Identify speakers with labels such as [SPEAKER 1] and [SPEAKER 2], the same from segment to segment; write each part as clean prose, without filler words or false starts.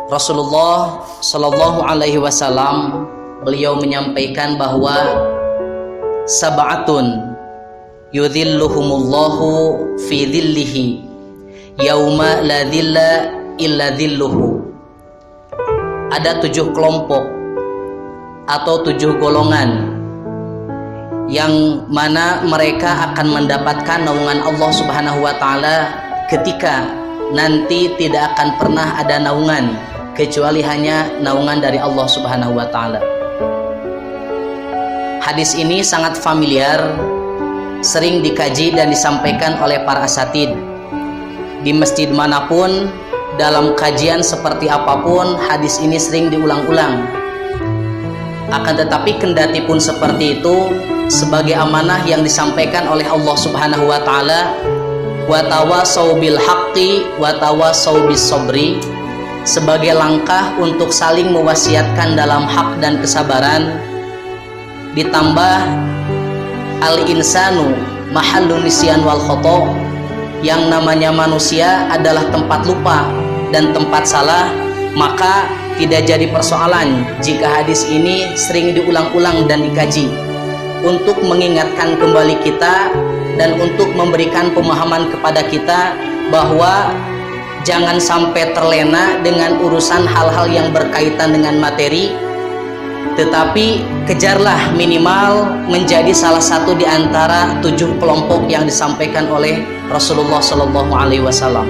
[SPEAKER 1] Rasulullah Shallallahu Alaihi Wasallam beliau menyampaikan bahwa sab'atun yudhilluhumullahu fi dhillihi yauma la dhilla illa dhilluhu. Ada 7 kelompok atau 7 golongan yang mana mereka akan mendapatkan naungan Allah Subhanahu wa taala ketika nanti tidak akan pernah ada naungan kecuali hanya naungan dari Allah Subhanahu wa taala. Hadis ini sangat familiar, sering dikaji dan disampaikan oleh para asatid. Di masjid manapun, dalam kajian seperti apapun, hadis ini sering diulang-ulang. Akan tetapi kendati pun seperti itu, sebagai amanah yang disampaikan oleh Allah Subhanahu wa taala, wa tawasau bil haqqi wa tawasau bis sabri, sebagai langkah untuk saling mewasiatkan dalam hak dan kesabaran, ditambah al insanu mahallun nisyan wal khata, yang namanya manusia adalah tempat lupa dan tempat salah, maka tidak jadi persoalan jika hadis ini sering diulang-ulang dan dikaji untuk mengingatkan kembali kita dan untuk memberikan pemahaman kepada kita bahwa jangan sampai terlena dengan urusan hal-hal yang berkaitan dengan materi, tetapi kejarlah minimal menjadi salah satu di antara 7 kelompok yang disampaikan oleh Rasulullah Shallallahu Alaihi Wasallam.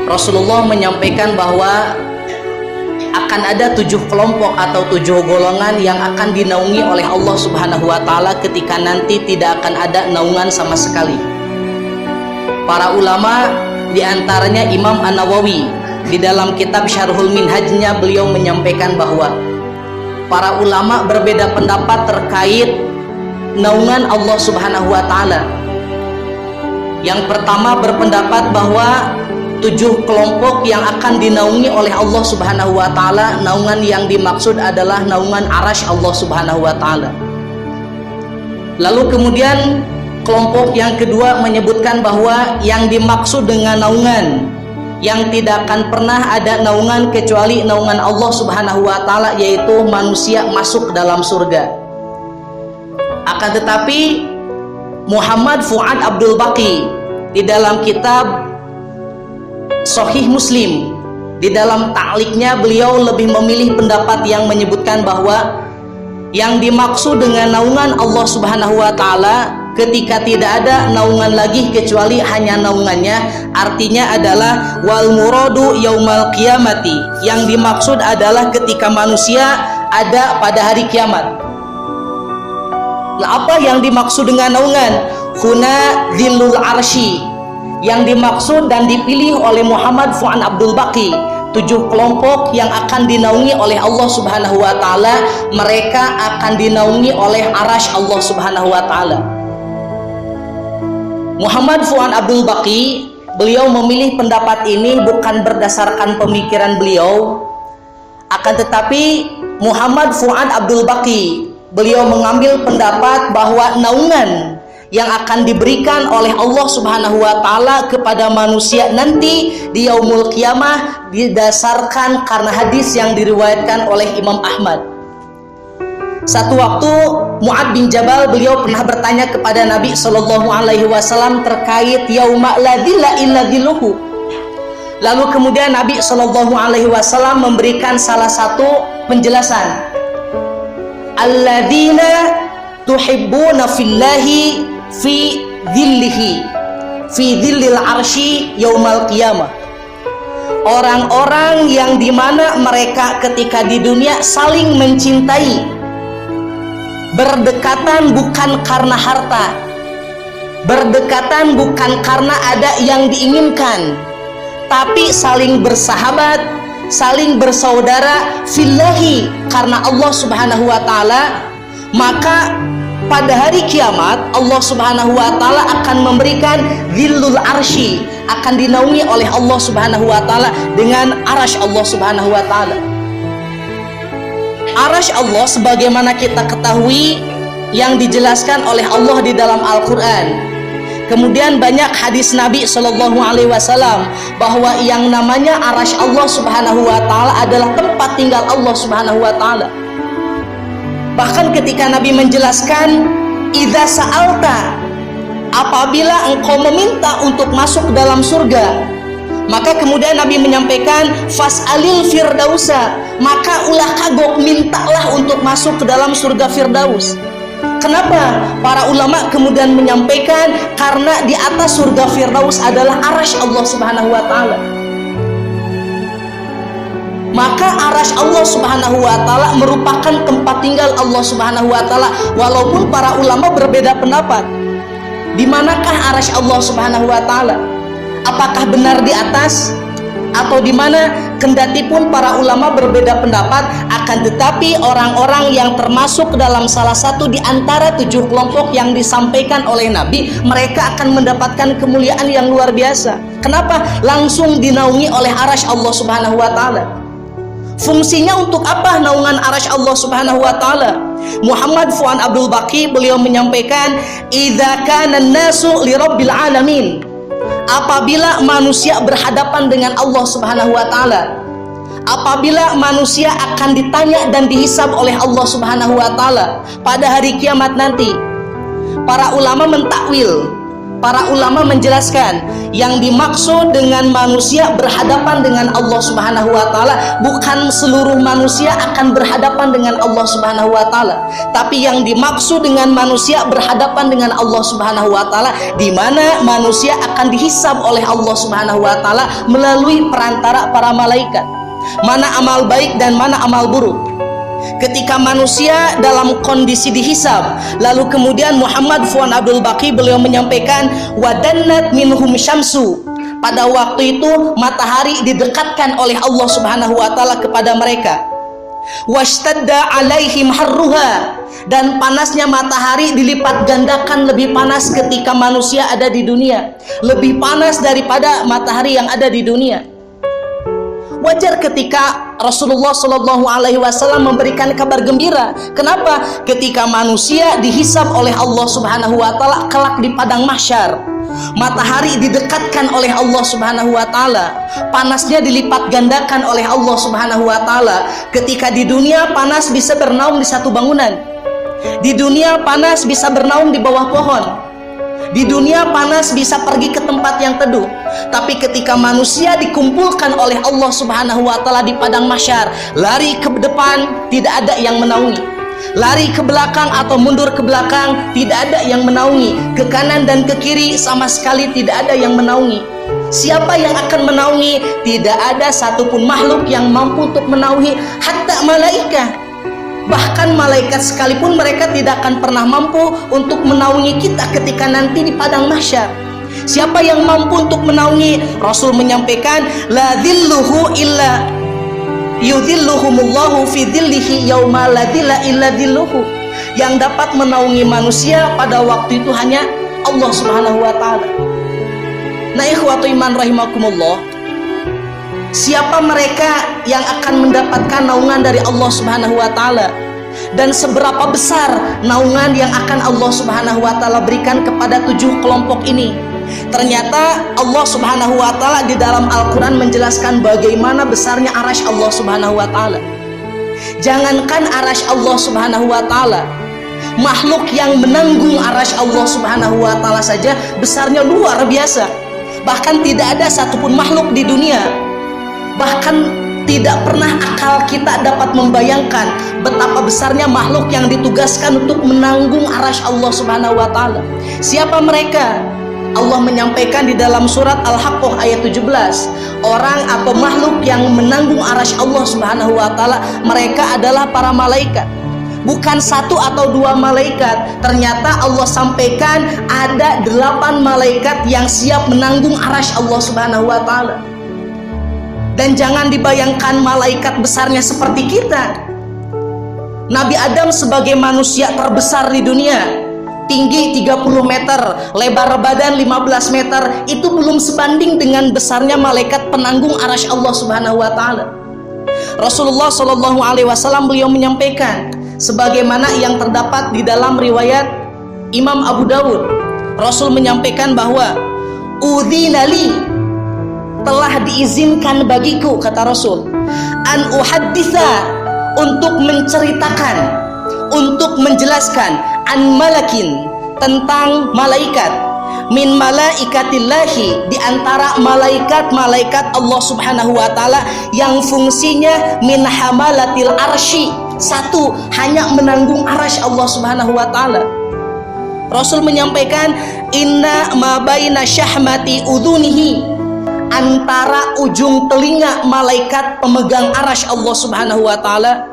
[SPEAKER 1] Rasulullah menyampaikan bahwa akan ada 7 kelompok atau 7 golongan yang akan dinaungi oleh Allah Subhanahu wa taala ketika nanti tidak akan ada naungan sama sekali. Para ulama, di antaranya Imam An-Nawawi, di dalam kitab Syarhul Minhajnya beliau menyampaikan bahwa para ulama berbeda pendapat terkait naungan Allah Subhanahu wa taala. Yang pertama berpendapat bahwa 7 kelompok yang akan dinaungi oleh Allah Subhanahu wa taala, naungan yang dimaksud adalah naungan arasy Allah Subhanahu wa taala. Lalu kemudian kelompok yang kedua menyebutkan bahwa yang dimaksud dengan naungan yang tidak akan pernah ada naungan kecuali naungan Allah Subhanahu wa taala, yaitu manusia masuk dalam surga. Akan tetapi Muhammad Fuad Abdul Baqi di dalam kitab Sahih Muslim, di dalam ta'liqnya beliau lebih memilih pendapat yang menyebutkan bahwa yang dimaksud dengan naungan Allah Subhanahu wa taala ketika tidak ada naungan lagi kecuali hanya naungannya, artinya adalah wal muradu yaumal qiyamati, yang dimaksud adalah ketika manusia ada pada hari kiamat. Nah, apa yang dimaksud dengan naungan? Huna dhillul arsy, yang dimaksud dan dipilih oleh Muhammad Fuad Abdul Baqi, 7 kelompok yang akan dinaungi oleh Allah Subhanahu wa taala, mereka akan dinaungi oleh arasy Allah Subhanahu wa taala. Muhammad Fuad Abdul Baqi, beliau memilih pendapat ini bukan berdasarkan pemikiran beliau, akan tetapi Muhammad Fuad Abdul Baqi, beliau mengambil pendapat bahwa naungan yang akan diberikan oleh Allah Subhanahu wa taala kepada manusia nanti di yaumul qiyamah didasarkan karena hadis yang diriwayatkan oleh Imam Ahmad. Satu waktu Mu'ad bin Jabal, beliau pernah bertanya kepada Nabi Shallallahu Alaihi Wasallam terkait yauma la dhilla illa dhilluhu. Lalu kemudian Nabi Shallallahu Alaihi Wasallam memberikan salah satu penjelasan. Alladzina tuhibbuna fillahi fi dhillihi fi dhillil arsy yaumal qiyamah. Orang-orang yang dimana mereka ketika di dunia saling mencintai, berdekatan bukan karena harta, berdekatan bukan karena ada yang diinginkan, tapi saling bersahabat, saling bersaudara fillahi, karena Allah Subhanahu wa taala. Maka pada hari kiamat Allah Subhanahu wa taala akan memberikan dhillul arsy, akan dinaungi oleh Allah Subhanahu wa taala dengan arasy Allah Subhanahu wa taala. Arasy Allah sebagaimana kita ketahui yang dijelaskan oleh Allah di dalam Al-Qur'an, Kemudian banyak hadis Nabi Shallallahu Alaihi Wasallam bahwa yang namanya arasy Allah Subhanahu Wa Taala adalah tempat tinggal Allah Subhanahu Wa Taala. Bahkan ketika Nabi menjelaskan, idza sa'alta, apabila engkau meminta untuk masuk dalam surga, maka kemudian Nabi menyampaikan, fas'alil firdausa, maka ulah kagok mintalah untuk masuk ke dalam surga Firdaus. Kenapa? Para ulama kemudian menyampaikan karena di atas surga Firdaus adalah arasy Allah Subhanahu Wa Taala. Maka arasy Allah Subhanahu Wa Taala merupakan tempat tinggal Allah Subhanahu Wa Taala. Walaupun para ulama berbeda pendapat, di manakah arasy Allah Subhanahu Wa Taala? Apakah benar di atas atau di mana? Kendati pun para ulama berbeda pendapat, akan tetapi orang-orang yang termasuk dalam salah satu di antara 7 kelompok yang disampaikan oleh Nabi, mereka akan mendapatkan kemuliaan yang luar biasa. Kenapa? Langsung dinaungi oleh arasy Allah Subhanahu Wa Taala. Fungsinya untuk apa naungan arasy Allah Subhanahu Wa Taala? Muhammad Fuad Abdul Baqi beliau menyampaikan, idza kana an-nasu li rabbil alamin, apabila manusia berhadapan dengan Allah Subhanahu Wa Taala, apabila manusia akan ditanya dan dihisab oleh Allah Subhanahu Wa Taala pada hari kiamat nanti, para ulama mentakwil, para ulama menjelaskan yang dimaksud dengan manusia berhadapan dengan Allah Subhanahu Wa Taala bukan seluruh manusia akan berhadapan dengan Allah Subhanahu Wa Taala, tapi yang dimaksud dengan manusia berhadapan dengan Allah Subhanahu Wa Taala di mana manusia akan dihisab oleh Allah Subhanahu Wa Taala melalui perantara para malaikat, mana amal baik dan mana amal buruk. Ketika manusia dalam kondisi dihisab, lalu kemudian Muhammad Fuad Abdul Baqi beliau menyampaikan, wadannat minhum syamsu, pada waktu itu matahari didekatkan oleh Allah Subhanahu Wa Taala kepada mereka, washtadda alaihim harruha, dan panasnya matahari dilipat gandakan, lebih panas ketika manusia ada di dunia, lebih panas daripada matahari yang ada di dunia. Wajar ketika Rasulullah Shallallahu Alaihi Wasallam memberikan kabar gembira. Kenapa? Ketika manusia dihisab oleh Allah Subhanahu Wa Taala kelak di padang mahsyar, matahari didekatkan oleh Allah Subhanahu Wa Taala, panasnya dilipat gandakan oleh Allah Subhanahu Wa Taala. Ketika di dunia panas bisa bernaung di satu bangunan, di dunia panas bisa bernaung di bawah pohon, di dunia panas bisa pergi ke tempat yang teduh. Tapi ketika manusia dikumpulkan oleh Allah Subhanahu Wa Taala di padang mahsyar, lari ke depan tidak ada yang menaungi, lari ke belakang atau mundur ke belakang tidak ada yang menaungi, ke kanan dan ke kiri sama sekali tidak ada yang menaungi. Siapa yang akan menaungi? Tidak ada satupun makhluk yang mampu untuk menaungi, hatta malaikat. Bahkan malaikat sekalipun mereka tidak akan pernah mampu untuk menaungi kita ketika nanti di padang mahsyar. Siapa yang mampu untuk menaungi? Rasul menyampaikan, la dhilluhu illa yudhilluhumullahu fi dhillihi yauma la dhilla illa dhilluhu. Yang dapat menaungi manusia pada waktu itu hanya Allah Subhanahu Wa Taala. Nah, ikhwatu iman rahimakumullah, siapa mereka yang akan mendapatkan naungan dari Allah Subhanahu Wa Taala? Dan seberapa besar naungan yang akan Allah Subhanahu Wa Taala berikan kepada 7 kelompok ini? Ternyata Allah Subhanahu Wa Taala di dalam Al-Quran menjelaskan bagaimana besarnya arasy Allah Subhanahu Wa Taala. Jangankan arasy Allah Subhanahu Wa Taala, makhluk yang menanggung arasy Allah Subhanahu Wa Taala saja besarnya luar biasa. Bahkan tidak ada satupun makhluk di dunia, bahkan tidak pernah akal kita dapat membayangkan betapa besarnya makhluk yang ditugaskan untuk menanggung arasy Allah Subhanahu Wa Taala. Siapa mereka? Allah menyampaikan di dalam surat Al-Haqqah ayat 17, orang atau makhluk yang menanggung arasy Allah Subhanahu Wa Taala mereka adalah para malaikat. Bukan 1 atau 2 malaikat, ternyata Allah sampaikan ada 8 malaikat yang siap menanggung arasy Allah Subhanahu Wa Taala. Dan jangan dibayangkan malaikat besarnya seperti kita. Nabi Adam sebagai manusia terbesar di dunia, tinggi 30 meter, lebar badan 15 meter, itu belum sebanding dengan besarnya malaikat penanggung arasy Allah Subhanahu Wa Taala. Rasulullah Shallallahu Alaihi Wasallam beliau menyampaikan sebagaimana yang terdapat di dalam riwayat Imam Abu Dawud Rasul menyampaikan bahwa udzinali, telah diizinkan bagiku, kata Rasul, an uhadditsa, untuk menceritakan, untuk menjelaskan, an malakin, tentang malaikat, min malaikatillahi, di antara malaikat-malaikat Allah Subhanahu wa taala yang fungsinya min hamalatil arsy, satu, hanya menanggung arasy Allah Subhanahu wa taala. Rasul menyampaikan inna ma baina syahmati udhunihi, antara ujung telinga malaikat pemegang arasy Allah Subhanahu wa taala,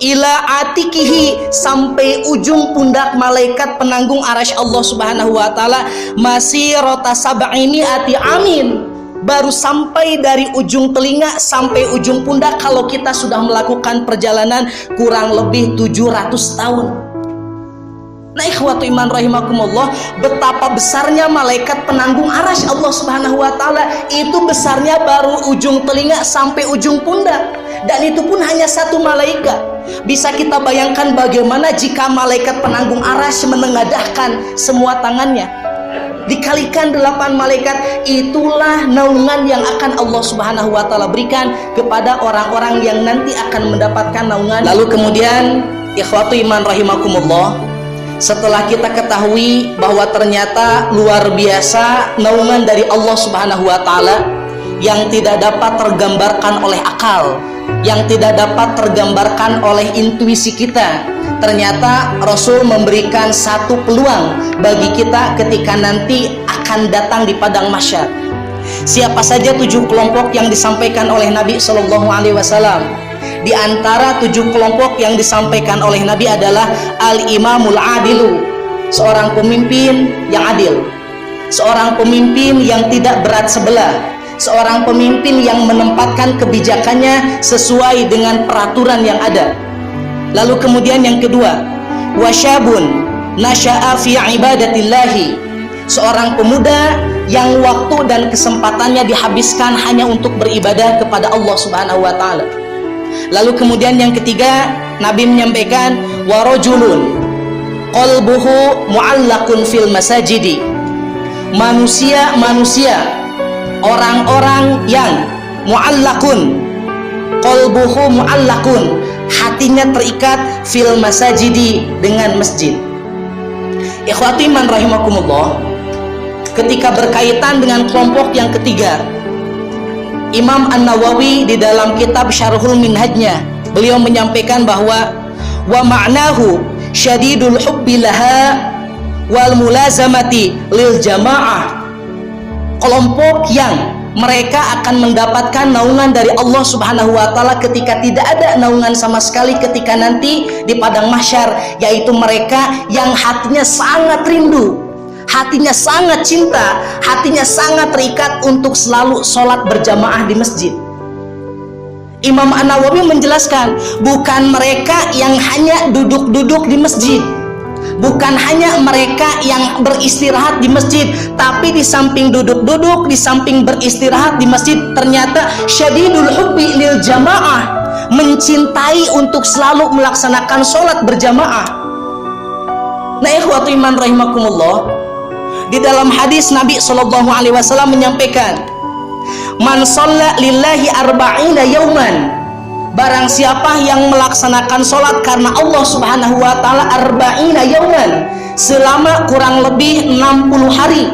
[SPEAKER 1] ila atikihi, sampai ujung pundak malaikat penanggung arasy Allah Subhanahu wa taala, masirata sab'imi'ati amin, baru sampai dari ujung telinga sampai ujung pundak kalau kita sudah melakukan perjalanan kurang lebih 700 tahun. Nah, ikhwatu iman rahimakumullah, betapa besarnya malaikat penanggung arasy Allah Subhanahu wa taala. Itu besarnya baru ujung telinga sampai ujung pundak, dan itu pun hanya satu malaikat. Bisa kita bayangkan bagaimana jika malaikat penanggung arasy menengadahkan semua tangannya, dikalikan 8 malaikat. Itulah naungan yang akan Allah Subhanahu wa taala berikan kepada orang-orang yang nanti akan mendapatkan naungan. Lalu kemudian, ikhwatu iman rahimakumullah, setelah kita ketahui bahwa ternyata luar biasa naungan dari Allah Subhanahu wa taala yang tidak dapat tergambarkan oleh akal, yang tidak dapat tergambarkan oleh intuisi kita, ternyata Rasul memberikan satu peluang bagi kita ketika nanti akan datang di padang mahsyar. Siapa saja 7 kelompok yang disampaikan oleh Nabi Shallallahu Alaihi Wasallam? Di antara 7 kelompok yang disampaikan oleh Nabi adalah al-imamul adilu, seorang pemimpin yang adil, seorang pemimpin yang tidak berat sebelah, seorang pemimpin yang menempatkan kebijakannya sesuai dengan peraturan yang ada. Lalu kemudian yang kedua, wasyabun nasya'a fi ibadatillahi, seorang pemuda yang waktu dan kesempatannya dihabiskan hanya untuk beribadah kepada Allah Subhanahu wa taala. Lalu kemudian yang ketiga, Nabi menyampaikan warajulun qalbuhu mu'allaqun fil masajidi, manusia orang-orang yang mu'allaqun, qalbuhu mu'allaqun, hatinya terikat fil masajidi, dengan masjid. Ikhwati man rahimakumullah, ketika berkaitan dengan kelompok yang ketiga, Imam An-Nawawi di dalam kitab Syarhul Minhajnya, beliau menyampaikan bahwa wa ma'nahu syadidul hubbi laha wal mulazamati lil jamaah, kelompok yang mereka akan mendapatkan naungan dari Allah Subhanahu wa taala ketika tidak ada naungan sama sekali ketika nanti di padang mahsyar, yaitu mereka yang hatinya sangat rindu, hatinya sangat cinta, hatinya sangat terikat untuk selalu sholat berjamaah di masjid. Imam An-Nawawi menjelaskan, bukan mereka yang hanya duduk-duduk di masjid, bukan hanya mereka yang beristirahat di masjid, tapi di samping duduk-duduk, di samping beristirahat di masjid, ternyata syadidul hubbi lil jamaah, mencintai untuk selalu melaksanakan sholat berjamaah. Nah, ikhwatu iman rahimakumullah, di dalam hadis Nabi Shallallahu Alaihi Wasallam menyampaikan, man shalla lillahi arba'ina yauman, barang siapa yang melaksanakan sholat karena Allah Subhanahu wa taala arba'ina yauman, selama kurang lebih 60 hari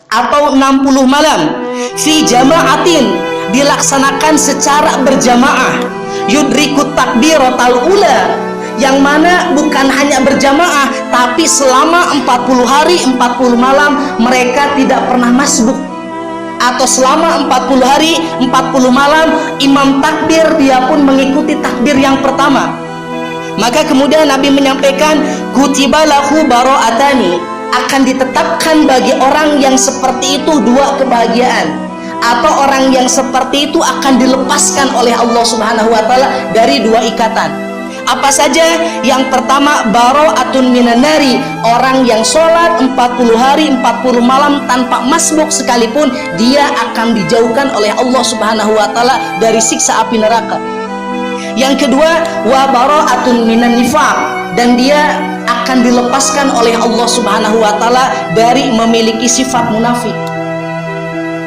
[SPEAKER 1] atau 60 malam, fi jama'atin, dilaksanakan secara berjamaah, yudrikut takbiratal ula, yang mana bukan hanya berjamaah, tapi selama 40 hari 40 malam mereka tidak pernah masbuk, atau selama 40 hari 40 malam imam takbir, dia pun mengikuti takbir yang pertama. Maka kemudian Nabi menyampaikan, kutiba lahu baro'atani, akan ditetapkan bagi orang yang seperti itu 2 kebahagiaan, atau orang yang seperti itu akan dilepaskan oleh Allah Subhanahu wa taala dari 2 ikatan. Apa saja? Yang pertama, baro'atun minan nari, orang yang sholat 40 hari 40 malam tanpa masbuk sekalipun, dia akan dijauhkan oleh Allah Subhanahu wa taala dari siksa api neraka. Yang kedua, wa baro'atun minan nifaq, dan dia akan dilepaskan oleh Allah Subhanahu wa taala dari memiliki sifat munafik.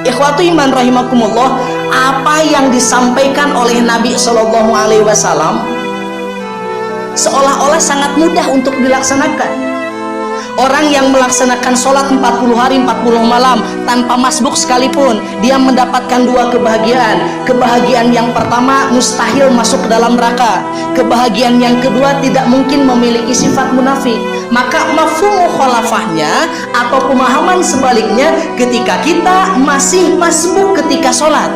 [SPEAKER 1] Ikhwatu iman rahimakumullah, apa yang disampaikan oleh Nabi Shallallahu alaihi wasallam seolah-olah sangat mudah untuk dilaksanakan. Orang yang melaksanakan sholat 40 hari 40 malam tanpa masbuk sekalipun, dia mendapatkan dua kebahagiaan. Kebahagiaan yang pertama, mustahil masuk ke dalam neraka. Kebahagiaan yang kedua, tidak mungkin memiliki sifat munafik. Maka mafhum mukhalafahnya atau pemahaman sebaliknya, ketika kita masih masbuk ketika sholat,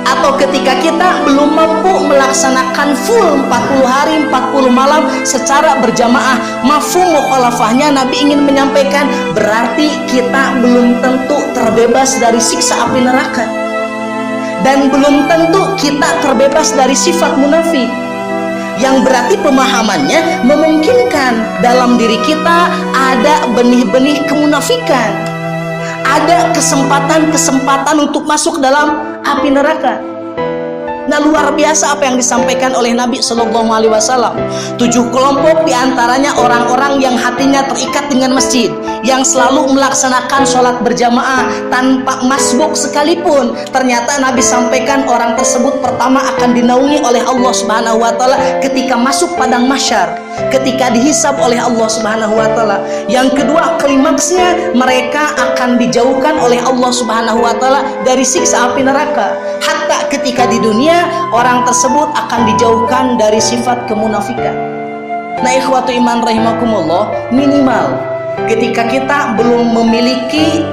[SPEAKER 1] atau ketika kita belum mampu melaksanakan full 40 hari 40 malam secara berjamaah, mafhum mukhalafahnya Nabi ingin menyampaikan berarti kita belum tentu terbebas dari siksa api neraka, dan belum tentu kita terbebas dari sifat munafik, yang berarti pemahamannya memungkinkan dalam diri kita ada benih-benih kemunafikan, ada kesempatan-kesempatan untuk masuk dalam api neraka. Nah, luar biasa apa yang disampaikan oleh Nabi Shallallahu alaihi wasallam. 7 kelompok diantaranya orang-orang yang hatinya terikat dengan masjid, yang selalu melaksanakan sholat berjamaah tanpa masbuk sekalipun. Ternyata Nabi sampaikan orang tersebut pertama akan dinaungi oleh Allah Subhanahu wa taala ketika masuk padang mahsyar, ketika dihisab oleh Allah Subhanahu wa taala. Yang kedua, klimaksnya mereka akan dijauhkan oleh Allah Subhanahu wa taala dari siksa api neraka. Hatta ketika di dunia, orang tersebut akan dijauhkan dari sifat kemunafikan. Nah, ikhwatu iman rahimakumullah, minimal ketika kita belum memiliki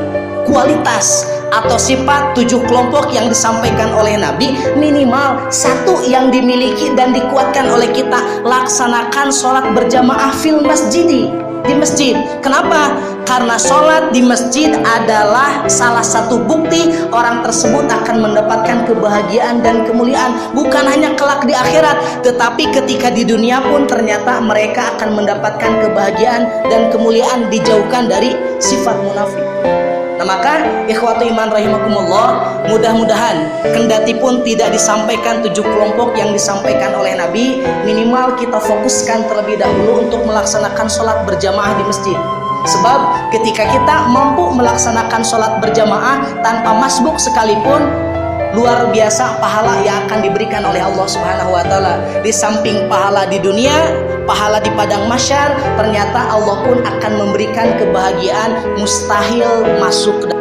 [SPEAKER 1] kualitas atau sifat 7 kelompok yang disampaikan oleh Nabi, minimal satu yang dimiliki dan dikuatkan oleh kita, laksanakan sholat berjamaah fil masjidi, di masjid. Kenapa? Karena sholat di masjid adalah salah satu bukti orang tersebut akan mendapatkan kebahagiaan dan kemuliaan, bukan hanya kelak di akhirat, tetapi ketika di dunia pun ternyata mereka akan mendapatkan kebahagiaan dan kemuliaan, dijauhkan dari sifat munafik. Nah, maka ikhwatu iman rahimakumullah, mudah-mudahan kendati pun tidak disampaikan 7 kelompok yang disampaikan oleh Nabi, minimal kita fokuskan terlebih dahulu untuk melaksanakan sholat berjamaah di masjid. Sebab ketika kita mampu melaksanakan sholat berjamaah tanpa masbuk sekalipun, luar biasa pahala yang akan diberikan oleh Allah Subhanahu wa taala. Di samping pahala di dunia, pahala di padang mahsyar, ternyata Allah pun akan memberikan kebahagiaan mustahil masuk ke